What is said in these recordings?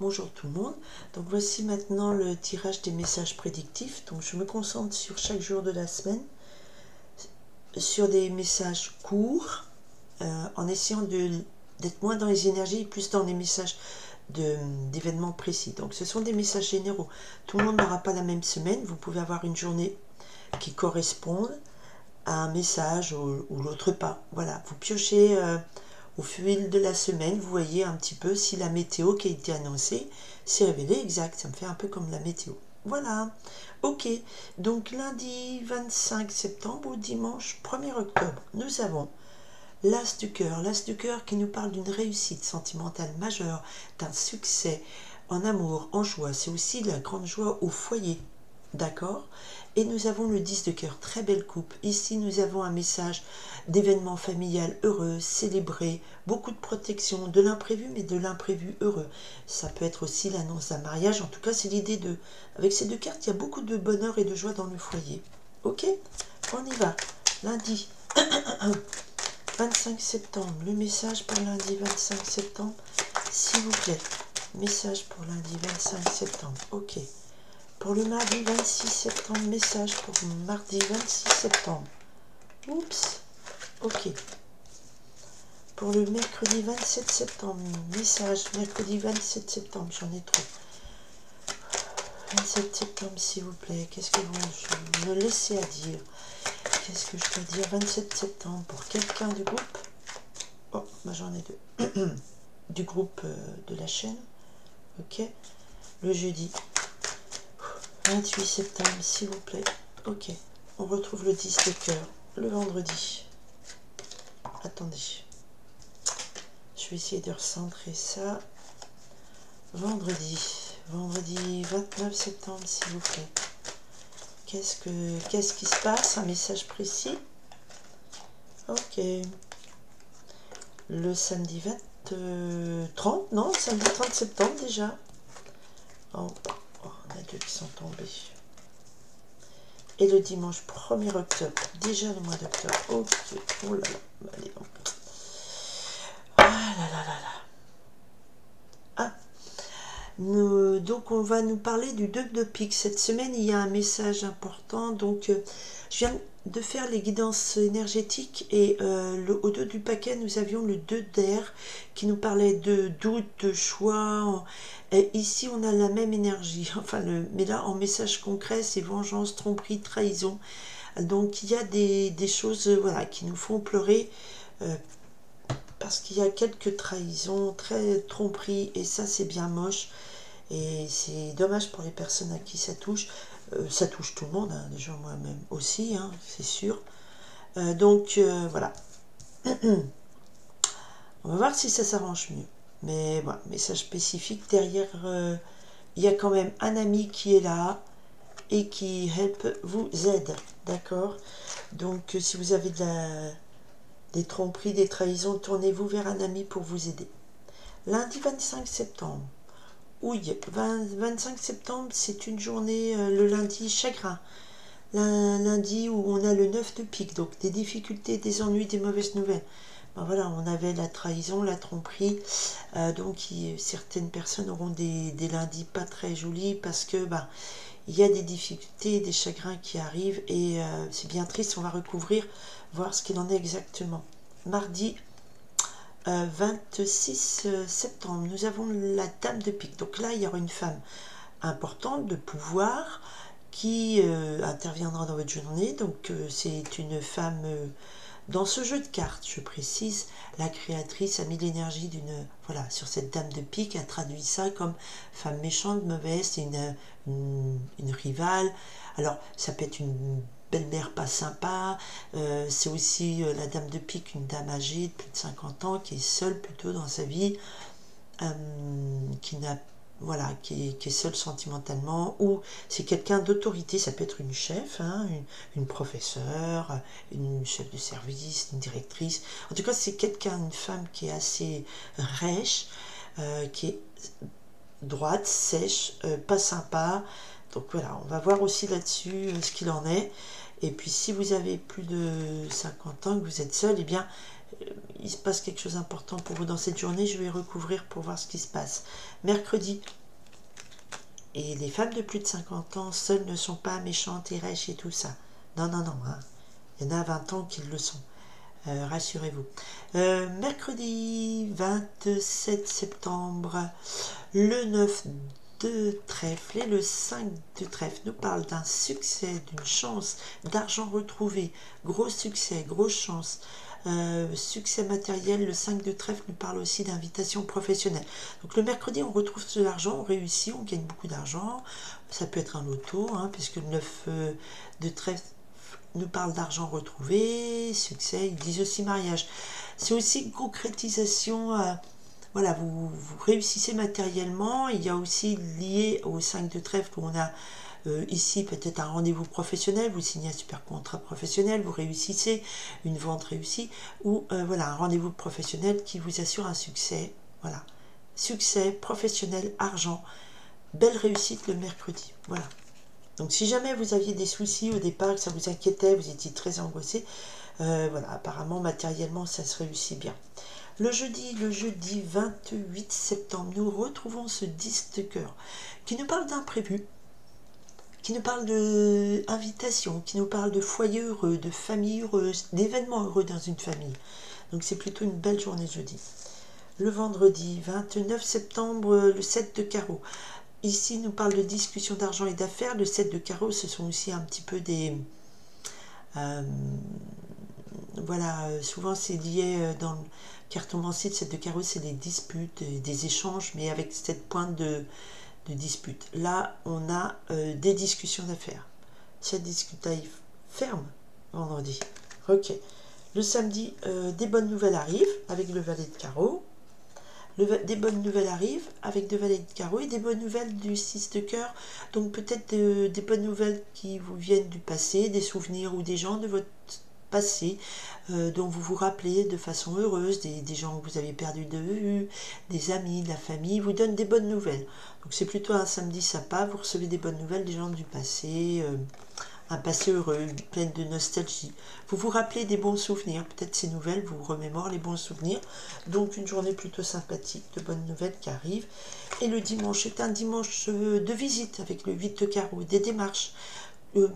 Bonjour tout le monde. Donc voici maintenant le tirage des messages prédictifs. Donc je me concentre sur chaque jour de la semaine, sur des messages courts, en essayant d'être moins dans les énergies et plus dans les messages d'événements précis. Donc ce sont des messages généraux. Tout le monde n'aura pas la même semaine. Vous pouvez avoir une journée qui corresponde à un message ou l'autre pas. Voilà, vous piochez au fil de la semaine, vous voyez un petit peu si la météo qui a été annoncée s'est révélée exacte. Ça me fait un peu comme la météo. Voilà, ok. Donc lundi 25 septembre au dimanche 1er octobre, nous avons l'As du cœur qui nous parle d'une réussite sentimentale majeure, d'un succès en amour, en joie. C'est aussi la grande joie au foyer. D'accord. Et nous avons le 10 de cœur, très belle coupe. Ici, nous avons un message d'événement familial heureux, célébré, beaucoup de protection, de l'imprévu, mais de l'imprévu heureux. Ça peut être aussi l'annonce d'un mariage. En tout cas, c'est l'idée de... Avec ces deux cartes, il y a beaucoup de bonheur et de joie dans le foyer. Ok. On y va. Lundi 25 septembre. Le message pour lundi 25 septembre, s'il vous plaît. Message pour lundi 25 septembre. Ok. Pour le mardi 26 septembre, message pour mardi 26 septembre. Oups, ok. Pour le mercredi 27 septembre, message mercredi 27 septembre, j'en ai trop. 27 septembre, s'il vous plaît, qu'est-ce que vous me laissez à dire? Qu'est-ce que je dois dire? 27 septembre, pour quelqu'un du groupe? Oh, bah j'en ai deux. Du groupe de la chaîne, ok. Le jeudi 28 septembre, s'il vous plaît. Ok. On retrouve le 10 de cœur. Le vendredi. Attendez. Je vais essayer de recentrer ça. Vendredi. Vendredi 29 septembre, s'il vous plaît. Qu'est-ce qui se passe? Un message précis. Ok. Le samedi 30, non, samedi 30 septembre déjà. Oh, on a deux qui sont tombés. Et le dimanche 1er octobre, déjà le mois d'octobre. Ok, oh là là, allez donc. Ah là là là là. Ah, donc on va nous parler du 2 de pique. Cette semaine, il y a un message important. Donc, je viens de faire les guidances énergétiques et au dos du paquet, nous avions le 2 d'air qui nous parlait de doute, de choix. Et ici, on a la même énergie. Enfin, mais là, en message concret, c'est vengeance, tromperie, trahison. Donc, il y a des choses voilà, qui nous font pleurer parce qu'il y a quelques trahisons, très tromperies, et ça, c'est bien moche. Et c'est dommage pour les personnes à qui ça touche. Ça touche tout le monde, hein, déjà moi-même aussi, hein, c'est sûr. Donc, voilà. On va voir si ça s'arrange mieux. Mais voilà, message spécifique. Derrière, il y a quand même un ami qui est là et qui vous aide. D'accord. Donc, si vous avez des tromperies, des trahisons, tournez-vous vers un ami pour vous aider. Lundi 25 septembre. Oui, 25 septembre, c'est une journée, le lundi chagrin. Lundi où on a le 9 de pique, donc des difficultés, des ennuis, des mauvaises nouvelles. Ben voilà, on avait la trahison, la tromperie, donc certaines personnes auront des lundis pas très jolis parce que il y a des difficultés, des chagrins qui arrivent et c'est bien triste, on va recouvrir, voir ce qu'il en est exactement. Mardi 26 septembre, nous avons la dame de pique. Donc là, il y aura une femme importante de pouvoir qui interviendra dans votre journée. Donc c'est une femme dans ce jeu de cartes, je précise, la créatrice a mis l'énergie d'une... Voilà, sur cette dame de pique, a traduit ça comme femme méchante, mauvaise, c'est une rivale. Alors, ça peut être une belle-mère pas sympa, c'est aussi la dame de pique, une dame âgée de plus de 50 ans, qui est seule plutôt dans sa vie, qui n'a voilà, qui est seule sentimentalement, ou c'est quelqu'un d'autorité, ça peut être une chef, hein, une professeure, une chef de service, une directrice. En tout cas, c'est quelqu'un, une femme qui est assez rêche, qui est droite, sèche, pas sympa. Donc voilà, on va voir aussi là-dessus ce qu'il en est. Et puis si vous avez plus de 50 ans, que vous êtes seul, eh bien, il se passe quelque chose d'important pour vous dans cette journée. Je vais recouvrir pour voir ce qui se passe. Mercredi, et les femmes de plus de 50 ans seules ne sont pas méchantes et rêches et tout ça. Non, non, non. Hein. Il y en a 20 ans qui le sont. Rassurez-vous. Mercredi 27 septembre, le 9 de trèfle et le 5 de trèfle nous parle d'un succès, d'une chance, d'argent retrouvé, gros succès, grosse chance, succès matériel. Le 5 de trèfle nous parle aussi d'invitation professionnelle. Donc le mercredi, on retrouve de l'argent, on réussit, on gagne beaucoup d'argent. Ça peut être un loto, hein, puisque le 9 de trèfle nous parle d'argent retrouvé, succès, ils disent aussi mariage. C'est aussi concrétisation, voilà, vous réussissez matériellement. Il y a aussi lié au 5 de trèfle où on a ici peut-être un rendez-vous professionnel, vous signez un super contrat professionnel, vous réussissez, une vente réussie, ou voilà, un rendez-vous professionnel qui vous assure un succès, voilà. Succès, professionnel, argent, belle réussite le mercredi, voilà. Donc si jamais vous aviez des soucis au départ, que ça vous inquiétait, vous étiez très angoissé, voilà, apparemment matériellement ça se réussit bien. Le jeudi 28 septembre, nous retrouvons ce 10 de cœur qui nous parle d'imprévu, qui nous parle d'invitation, qui nous parle de foyer heureux, de famille heureuse, d'événements heureux dans une famille. Donc c'est plutôt une belle journée jeudi. Le vendredi 29 septembre, le 7 de carreau. Ici, nous parle de discussion d'argent et d'affaires. Le 7 de carreau, ce sont aussi un petit peu des... voilà, souvent c'est lié dans le cartomancier, le 7 de carreau, c'est des disputes, des échanges, mais avec cette pointe de dispute. Là, on a des discussions d'affaires. Cette discute ferme vendredi. Ok. Le samedi, des bonnes nouvelles arrivent avec le valet de carreau. Des bonnes nouvelles arrivent avec deux valets de carreau et des bonnes nouvelles du 6 de cœur. Donc peut-être des bonnes nouvelles qui vous viennent du passé, des souvenirs ou des gens de votre passé dont vous vous rappelez de façon heureuse, des gens que vous avez perdu de vue, des amis, de la famille, vous donnent des bonnes nouvelles. Donc c'est plutôt un samedi sympa, vous recevez des bonnes nouvelles des gens du passé, un passé heureux, plein de nostalgie. Vous vous rappelez des bons souvenirs, peut-être ces nouvelles vous remémorent les bons souvenirs. Donc une journée plutôt sympathique, de bonnes nouvelles qui arrivent. Et le dimanche est un dimanche de visite avec le 8 de carreau, des démarches.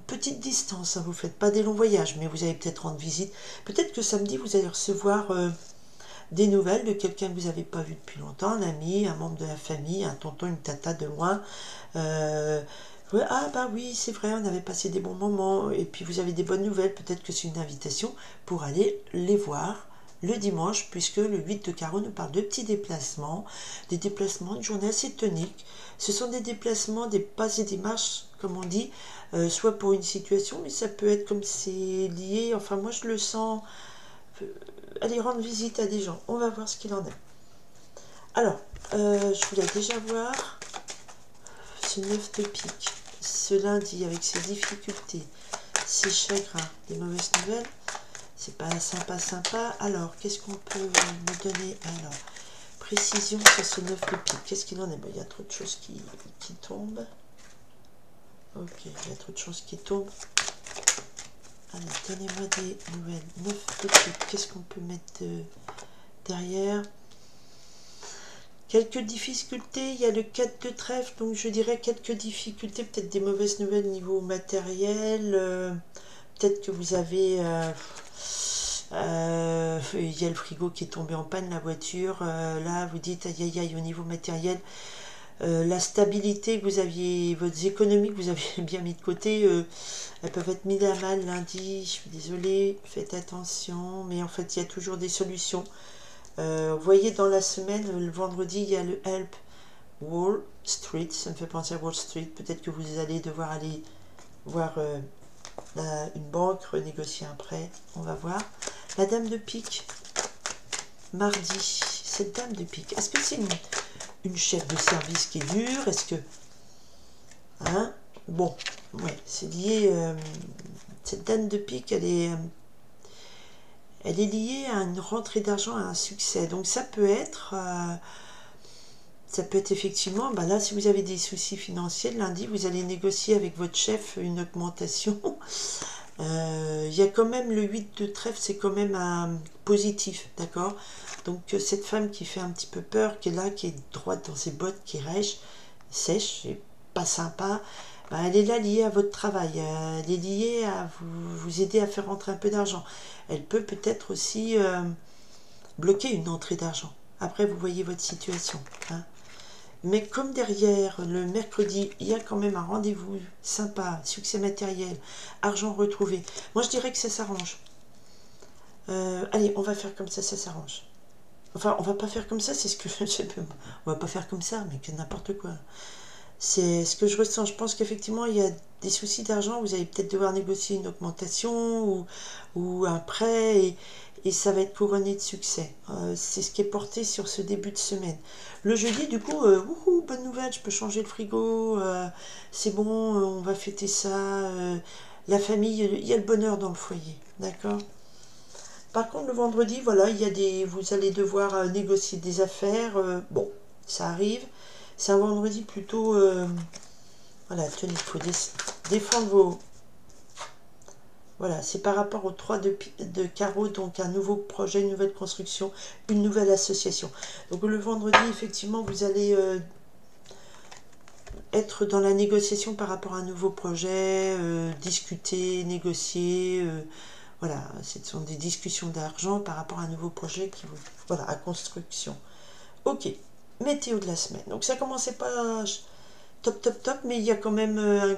Petite distance, hein, vous ne faites pas des longs voyages, mais vous allez peut-être rendre visite. Peut-être que samedi, vous allez recevoir des nouvelles de quelqu'un que vous n'avez pas vu depuis longtemps, un ami, un membre de la famille, un tonton, une tata de loin. Ah bah oui, c'est vrai, on avait passé des bons moments, et puis vous avez des bonnes nouvelles, peut-être que c'est une invitation pour aller les voir le dimanche, puisque le 8 de carreau nous parle de petits déplacements, des déplacements, une journée assez tonique. Ce sont des déplacements, des pas et des marches, comme on dit, soit pour une situation, mais ça peut être comme c'est lié, enfin moi je le sens, aller rendre visite à des gens, on va voir ce qu'il en est. Alors, je voulais déjà voir ce 9 de pique, ce lundi avec ses difficultés, ses chagrins, des mauvaises nouvelles, c'est pas sympa. Alors, qu'est-ce qu'on peut me donner? Alors, précision sur ce 9 de pique, qu'est-ce qu'il en est? Il y a trop de choses qui tombent. Ok, il y a trop de choses qui tombent. Allez, donnez-moi des nouvelles. 9 de pique, qu'est-ce qu'on peut mettre derrière? Quelques difficultés, il y a le 4 de trèfle, donc je dirais quelques difficultés, peut-être des mauvaises nouvelles niveau matériel, peut-être que vous avez, il y a le frigo qui est tombé en panne, la voiture, là vous dites aïe aïe aïe au niveau matériel, la stabilité que vous aviez, vos économies que vous aviez bien mis de côté, elles peuvent être mises à mal lundi, je suis désolée, faites attention, mais en fait il y a toujours des solutions. Vous voyez dans la semaine, le vendredi, il y a le Help Wall Street, ça me fait penser à Wall Street, peut-être que vous allez devoir aller voir une banque, renégocier un prêt, on va voir. La dame de pique, mardi, cette dame de pique, est-ce que c'est une chef de service qui est dure? Est-ce que... Hein? Bon, ouais, c'est lié... cette dame de pique, elle est liée à une rentrée d'argent, à un succès. Donc ça peut être effectivement, bah là si vous avez des soucis financiers, lundi vous allez négocier avec votre chef une augmentation. Il y a quand même le 8 de trèfle, c'est quand même un positif, d'accord? Donc cette femme qui fait un petit peu peur, qui est là, qui est droite dans ses bottes, qui rêche, sèche, c'est pas sympa, ben, elle est là liée à votre travail, elle est liée à vous aider à faire rentrer un peu d'argent. Elle peut peut-être aussi bloquer une entrée d'argent. Après, vous voyez votre situation, hein. Mais comme derrière, le mercredi, il y a quand même un rendez-vous sympa, succès matériel, argent retrouvé. Moi, je dirais que ça s'arrange. Allez, on va faire comme ça s'arrange. Enfin, on va pas faire comme ça, c'est ce que je sais. On va pas faire comme ça, mais que n'importe quoi. C'est ce que je ressens. Je pense qu'effectivement, il y a des soucis d'argent. Vous allez peut-être devoir négocier une augmentation ou un prêt et ça va être couronné de succès. C'est ce qui est porté sur ce début de semaine. Le jeudi, du coup, bonne nouvelle, je peux changer le frigo. C'est bon, on va fêter ça. La famille, il y a le bonheur dans le foyer. D'accord? Par contre, le vendredi, voilà, vous allez devoir négocier des affaires. Bon, ça arrive. C'est un vendredi plutôt... voilà, tenez, il faut défendre vos... Voilà, c'est par rapport aux 3 de carreau, donc un nouveau projet, une nouvelle construction, une nouvelle association. Donc le vendredi, effectivement, vous allez être dans la négociation par rapport à un nouveau projet, discuter, négocier... voilà, ce sont des discussions d'argent par rapport à un nouveau projet qui vous... Voilà, à construction. Ok, météo de la semaine. Donc ça commençait pas top, mais il y a quand même...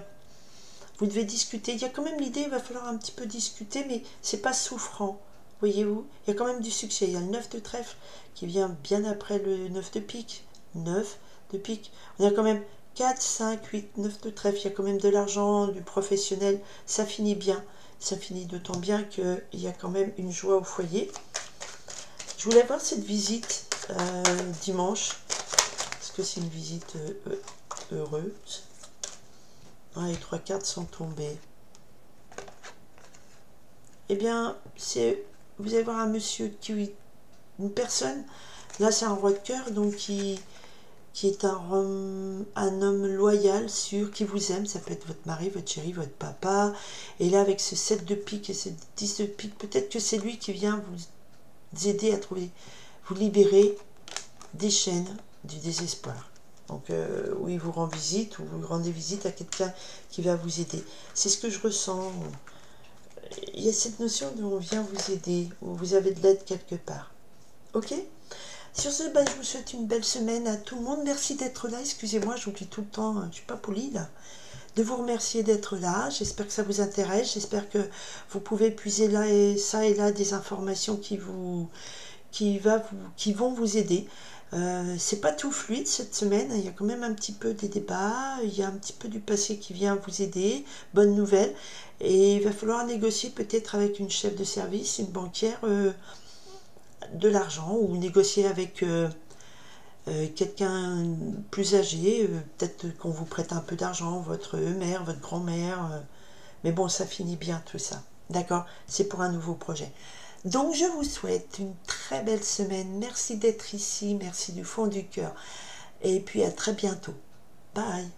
vous devez discuter. Il y a quand même l'idée, il va falloir un petit peu discuter, mais c'est pas souffrant. Voyez-vous, il y a quand même du succès. Il y a le 9 de trèfle qui vient bien après le 9 de pique. 9 de pique. On a quand même 4, 5, 8, 9 de trèfle. Il y a quand même de l'argent, du professionnel. Ça finit bien. Ça finit d'autant bien qu'il y a quand même une joie au foyer. Je voulais voir cette visite dimanche. Est-ce que c'est une visite heureuse? Les 3 cartes sont tombées. Eh bien, vous allez voir un monsieur, une personne, là c'est un roi de cœur, donc qui est un homme loyal, sûr, qui vous aime. Ça peut être votre mari, votre chéri, votre papa. Et là, avec ce 7 de pique et ce 10 de pique, peut-être que c'est lui qui vient vous aider à vous libérer des chaînes du désespoir. Donc, où il vous rend visite, ou vous rendez visite à quelqu'un qui va vous aider. C'est ce que je ressens. Il y a cette notion de on vient vous aider, ou vous avez de l'aide quelque part. Ok? Sur ce, je vous souhaite une belle semaine à tout le monde. Merci d'être là. Excusez-moi, j'oublie tout le temps, je ne suis pas polie là. De vous remercier d'être là. J'espère que ça vous intéresse. J'espère que vous pouvez puiser là et là des informations qui vont vous aider. C'est pas tout fluide cette semaine, il y a quand même un petit peu des débats, il y a un petit peu du passé qui vient vous aider, bonne nouvelle, et il va falloir négocier peut-être avec une chef de service, une banquière, de l'argent, ou négocier avec quelqu'un plus âgé, peut-être qu'on vous prête un peu d'argent, votre mère, votre grand-mère, mais bon, ça finit bien tout ça, d'accord? C'est pour un nouveau projet. Donc je vous souhaite une très belle semaine, merci d'être ici, merci du fond du cœur, et puis à très bientôt, bye.